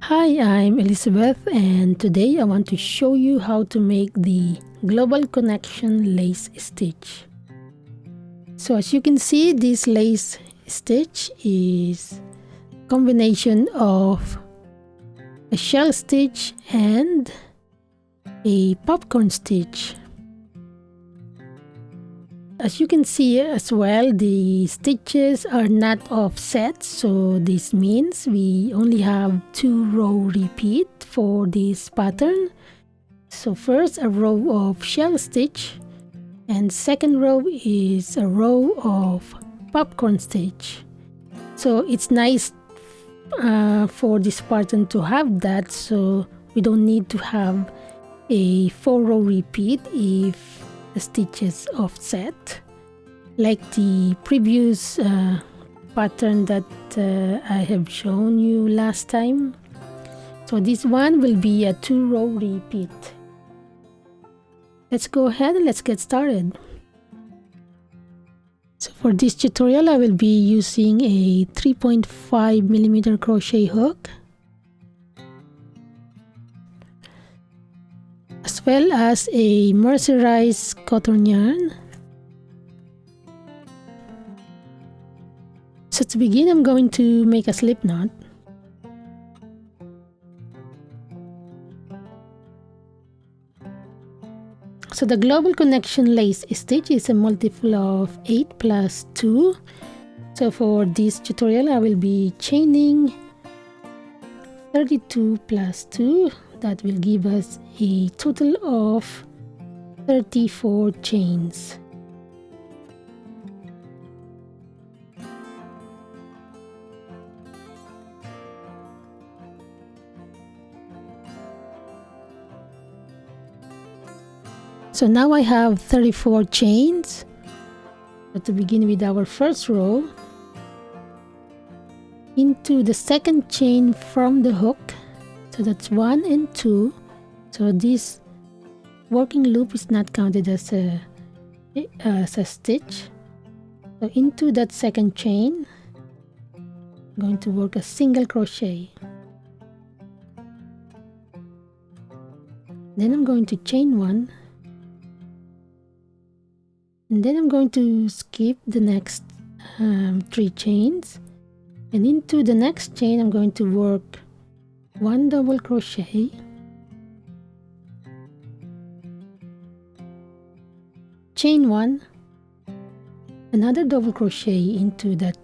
Hi, I'm Elizabeth, and today I want to show you how to make the global connection lace stitch. So as you can see, this lace stitch is a combination of a shell stitch and a popcorn stitch. As you can see as well, the stitches are not offset, so this means we only have 2 row repeat for this pattern. So first a row of shell stitch, and second row is a row of popcorn stitch. So it's nice for this pattern to have that, so we don't need to have a 4 row repeat if the stitches offset, like the previous pattern that I have shown you last time. So this one will be a 2 row repeat. Let's go ahead and let's get started. So for this tutorial I will be using a 3.5mm crochet hook, as well as a mercerized cotton yarn. So to begin, I'm going to make a slip knot. So the global connection lace stitch is a multiple of 8 plus 2. So for this tutorial I will be chaining 32 plus 2. That will give us a total of 34 chains. So now I have 34 chains. So to begin with our first row, into the second chain from the hook. So that's 1 and 2. So this working loop is not counted as a stitch. So into that second chain, I'm going to work a single crochet. Then I'm going to chain 1. And then I'm going to skip the next 3 chains. And into the next chain I'm going to work 1 double crochet, chain 1, another double crochet into that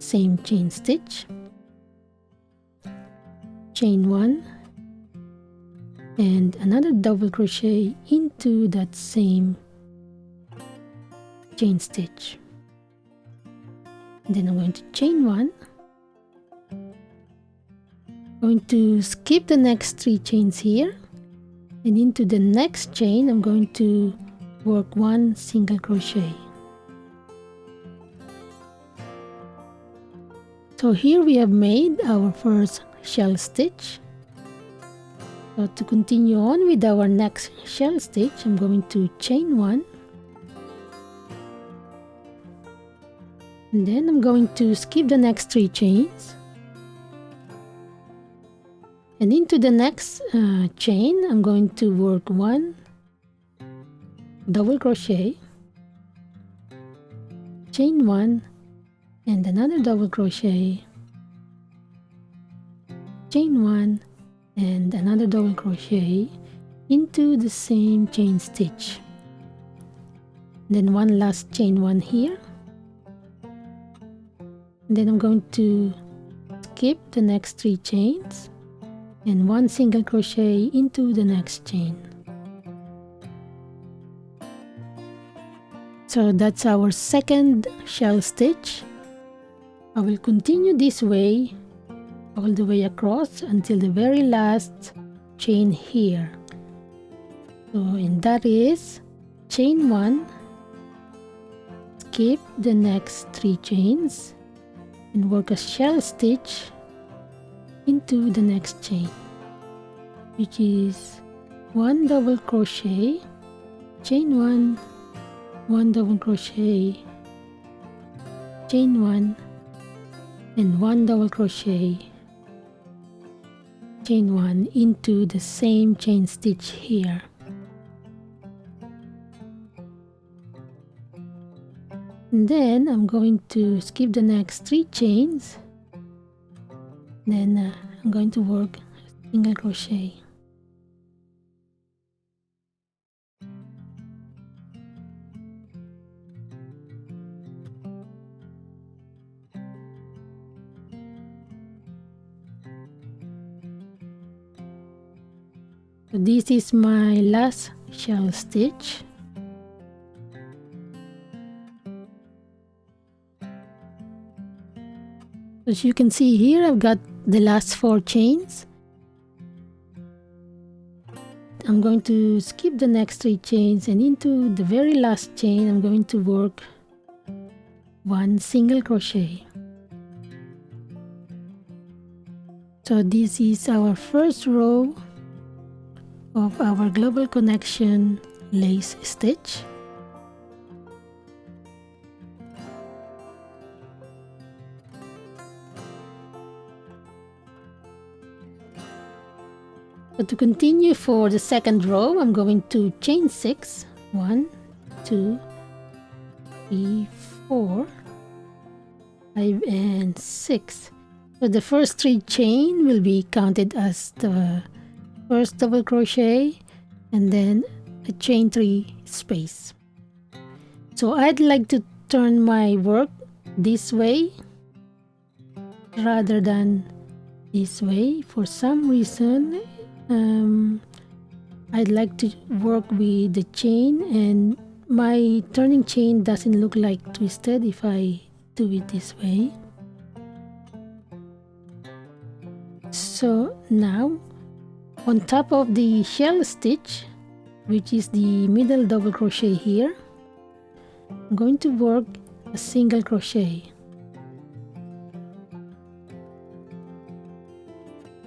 same chain stitch, chain 1, and another double crochet into that same chain stitch. And then I'm going to chain 1. Going to skip the next 3 chains here, and into the next chain I'm going to work 1 single crochet. So here we have made our first shell stitch. So to continue on with our next shell stitch, I'm going to chain 1, and then I'm going to skip the next 3 chains. And into the next chain, I'm going to work 1 double crochet, chain 1, and another double crochet, chain 1, and another double crochet into the same chain stitch. Then one last chain 1 here. And then I'm going to skip the next 3 chains and 1 single crochet into the next chain. So that's our second shell stitch. I will continue this way all the way across until the very last chain here. So and that is chain 1, skip the next 3 chains and work a shell stitch into the next chain, which is 1 double crochet, chain 1, 1 double crochet, chain 1, and 1 double crochet, chain 1 into the same chain stitch here. And then I'm going to skip the next 3 chains. Then I'm going to work a single crochet. So this is my last shell stitch. As you can see here, I've got the last 4 chains. I'm going to skip the next 3 chains, and into the very last chain I'm going to work 1 single crochet. So this is our first row of our global connection lace stitch. So to continue for the second row, I'm going to chain 6. 1, 2, 3, 4, 5, and 6. So the first 3 chain will be counted as the first double crochet, and then a chain 3 space. So I'd like to turn my work this way rather than this way. For some reason, I'd like to work with the chain, and my turning chain doesn't look like twisted if I do it this way. So now, on top of the shell stitch, which is the middle double crochet here, I'm going to work a single crochet.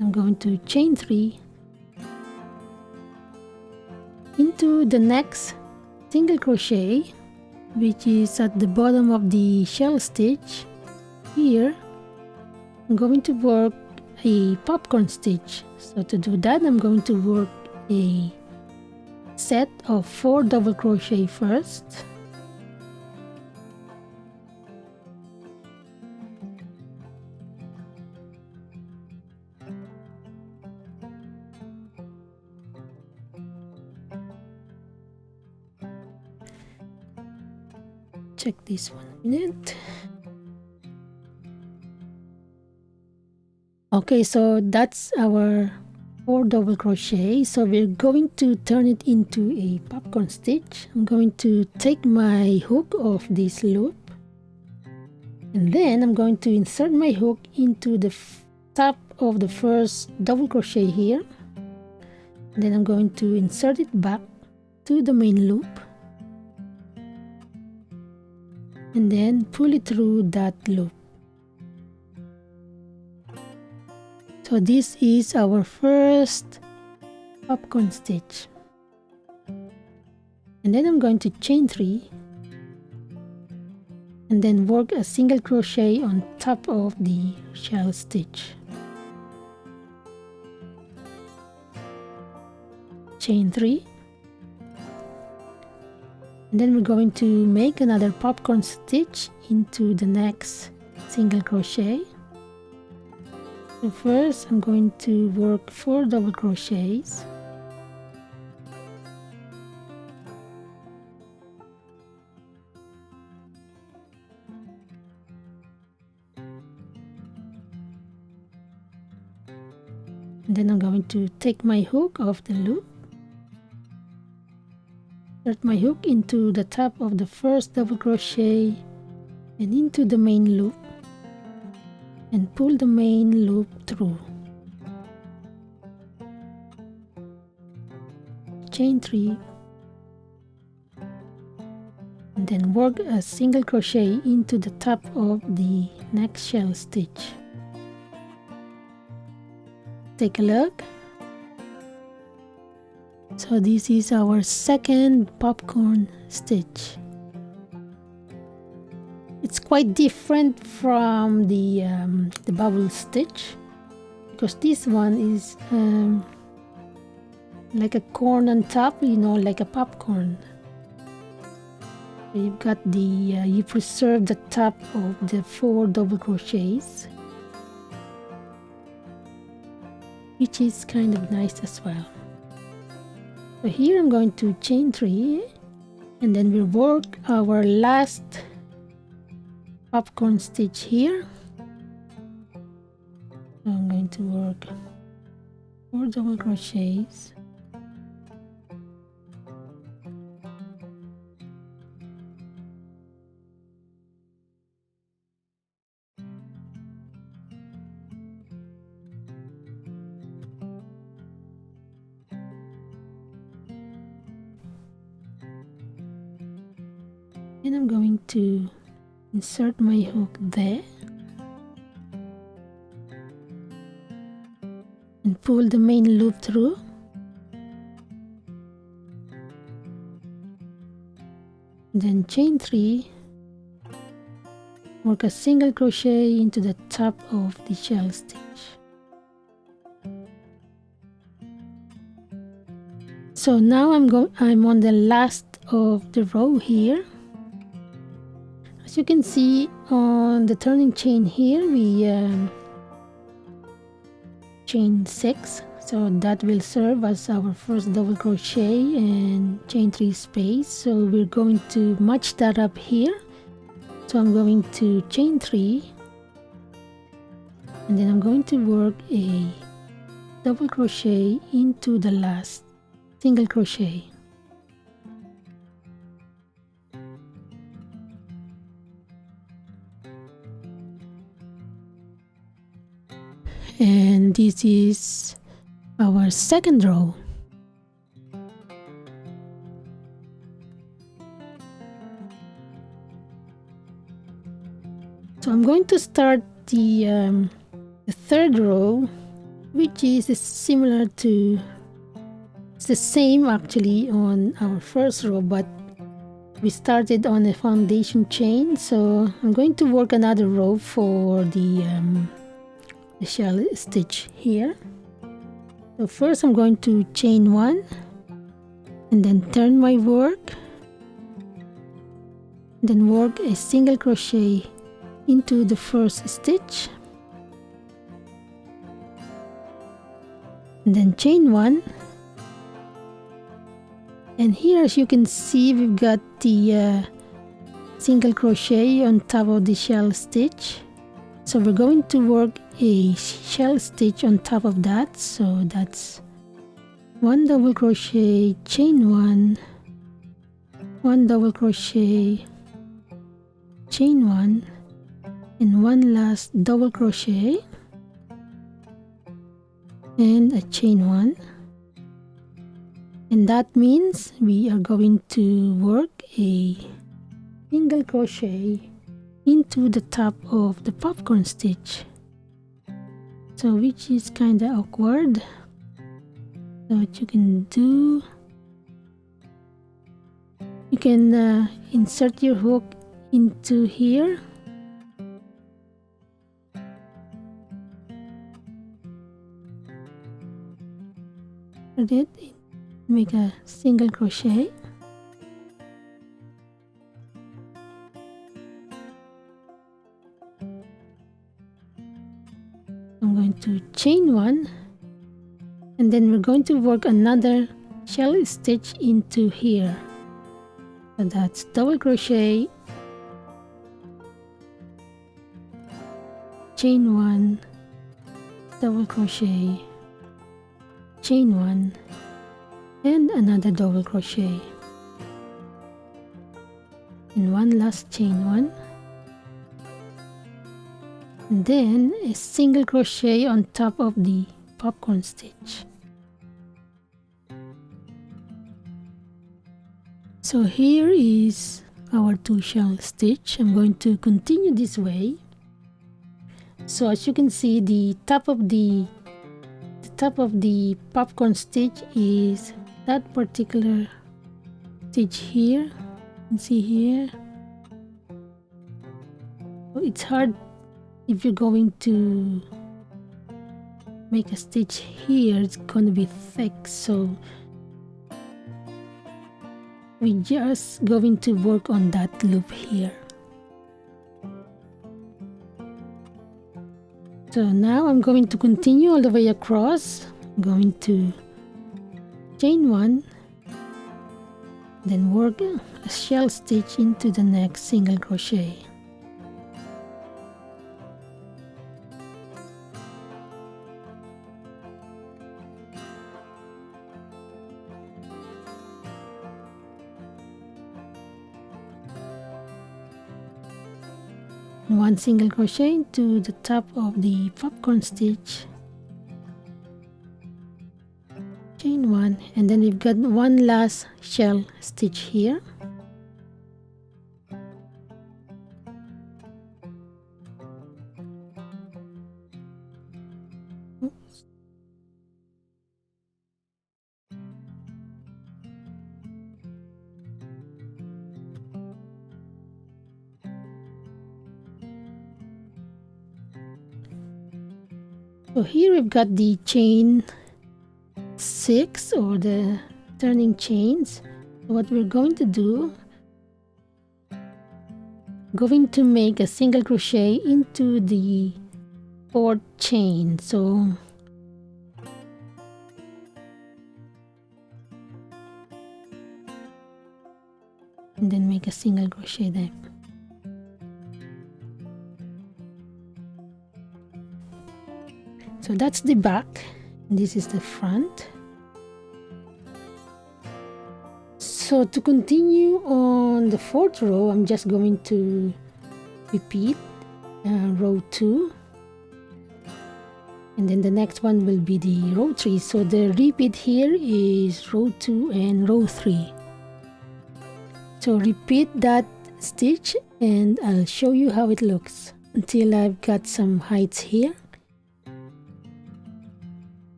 I'm going to chain 3 into the next single crochet, which is at the bottom of the shell stitch. Here I'm going to work a popcorn stitch. So to do that, I'm going to work a set of 4 double crochet first. Check this one a minute. Okay, so that's our 4 double crochet. So we're going to turn it into a popcorn stitch. I'm going to take my hook off this loop, and then I'm going to insert my hook into the top of the first double crochet here. And then I'm going to insert it back to the main loop, and then pull it through that loop. So this is our first popcorn stitch. And then I'm going to chain 3 and then work a single crochet on top of the shell stitch. Chain 3. And then we're going to make another popcorn stitch into the next single crochet. So first I'm going to work 4 double crochets. And then I'm going to take my hook off the loop, insert my hook into the top of the first double crochet and into the main loop, and pull the main loop through. Chain 3, and then work a single crochet into the top of the next shell stitch. Take a look. So this is our second popcorn stitch. It's quite different from the bubble stitch, because this one is like a corn on top, you know, like a popcorn. So you've got the you preserve the top of the 4 double crochets, which is kind of nice as well. So here I'm going to chain 3, and then we'll work our last popcorn stitch here. So I'm going to work 4 double crochets, and I'm going to insert my hook there and pull the main loop through, then chain 3, work a single crochet into the top of the shell stitch. So now I'm on the last of the row here. As you can see on the turning chain here, we chain 6, so that will serve as our first double crochet and chain 3 space. So we're going to match that up here. So I'm going to chain 3, and then I'm going to work a double crochet into the last single crochet. And this is our second row. So I'm going to start the third row, which is similar to, it's the same actually on our first row, but we started on a foundation chain. So I'm going to work another row for the shell stitch here. So first I'm going to chain 1 and then turn my work, then work a single crochet into the first stitch, and then chain 1, and here as you can see we've got the single crochet on top of the shell stitch. So we're going to work a shell stitch on top of that. So that's 1 double crochet, chain 1, 1 double crochet, chain 1, and 1 last double crochet and a chain 1. And that means we are going to work a single crochet into the top of the popcorn stitch, so which is kind of awkward. So what you can do, you can insert your hook into here, put it, make a single crochet, I'm going to chain 1, and then we're going to work another shell stitch into here. So that's double crochet, chain 1, double crochet, chain 1, and another double crochet, and 1 last chain 1, and then a single crochet on top of the popcorn stitch. So here is our 2 shell stitch. I'm going to continue this way. So as you can see, the top of the popcorn stitch is that particular stitch here. You can see here. So it's hard if you're going to make a stitch here, it's going to be thick, so we just going to work on that loop here. So now I'm going to continue all the way across. I'm going to chain 1, then work a shell stitch into the next single crochet. One single crochet into the top of the popcorn stitch, chain 1, and then we've got one last shell stitch here. Oops. So here we've got the chain 6 or the turning chains. What we're going to do, going to make a single crochet into the 4th chain. So and then make a single crochet there. So that's the back, and this is the front. So to continue on the 4th row, I'm just going to repeat row 2, and then the next one will be the row 3. So the repeat here is row 2 and row 3. So repeat that stitch and I'll show you how it looks until I've got some heights here.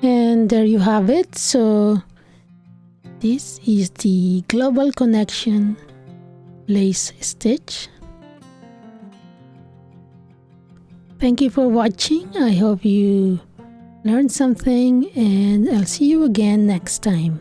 And there you have it. So this is the Global Connection lace stitch. Thank you for watching. I hope you learned something, and I'll see you again next time.